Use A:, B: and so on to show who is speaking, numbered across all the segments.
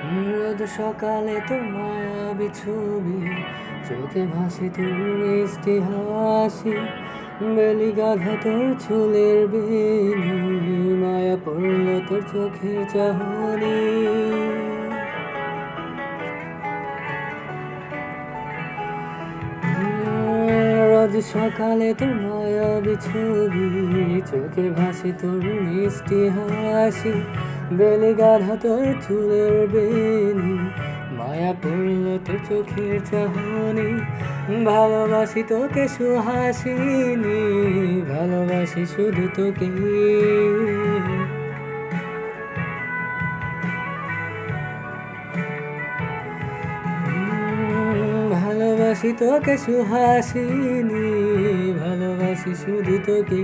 A: রোজ সকালে তোর মায়াবী ছবি, চোখে ভাসে তোর মিষ্টি হাসি, বেলি গাধা তোর চুলের বেনি, মায়া পড়ল তোর চোখের চাহনি। রোজ সকালে তোর মায়াবী ছবি, চোখে ভাসে তোর মিষ্টি হাসি, বেলি গাধা তোর চুলের বেনি, মায়া পড়ল তোর চোখের চাহনি। ভালোবাসি তোকে সুহাসিনী, ভালোবাসি শুধু তোকে। ভালোবাসি তোকে সুহাসিনী, ভালোবাসি শুধু তোকে।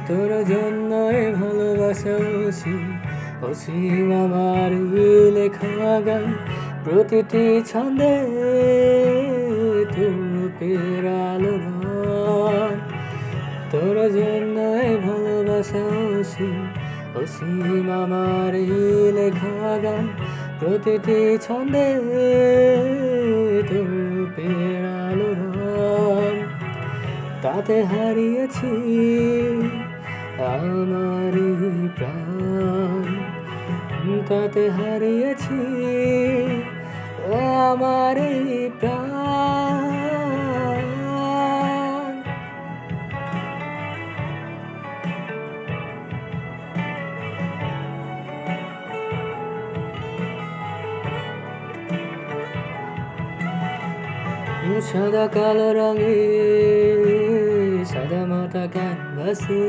A: তোর জন্যই ভালোবাসা অসীম, অসীম আমার লেখা গান, প্রতিটি ছন্দে তোর রূপের আলোড়ন। তোর জন্যই ভালোবাসা অসীম, অসীম আমার লেখা গান, প্রতিটি ছন্দে তোর রূপের আলোড়ন। তাতে হারিয়েছি আমার প্রাণ, তাতে হারিয়েছি আমার প্রাণ। সাদা কালো রঙে সাদা মাটা ক্যানভাসে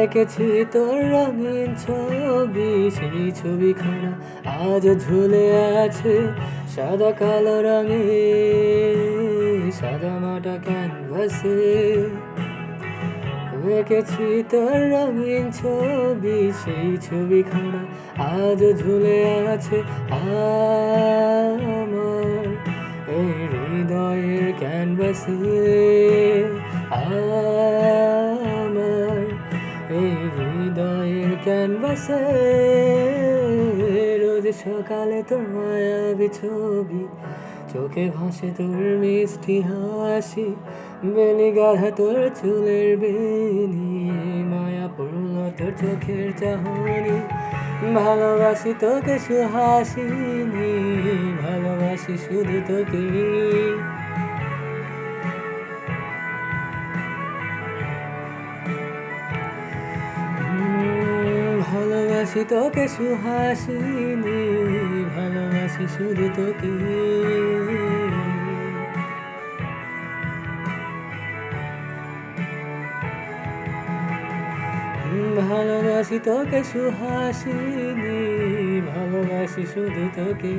A: এঁকেছি তোর রঙিন ছবি, সেই ছবিখানা আজ ঝুলে আছে সাদা কালো রঙে সাদা মাটা ক্যানভাসে। এঁকেছি তোর রঙিন ছবি, সেই ছবিখানা আজ ঝুলে আছে আমার এই হৃদয়ের ক্যানভাসে, আমার এই হৃদয়ের ক্যানভাসে। রোজ সকালে তোর মায়াবী ছবি, চোখে ভাসে তোর মিষ্টি হাসি, বেলি গাধা তোর চুলের বেনি, মায়া পড়ল তোর চোখের চাহনি। ভালোবাসি তোকে সুহাসিনী, ভালোবাসি শুধু তোকে। ভালোবাসি তোকে সুহাসিনী, ভালোবাসি শুধু তোকে। ভালোবাসি তোকে সুহাসিনী, ভালোবাসি শুধু তোকে।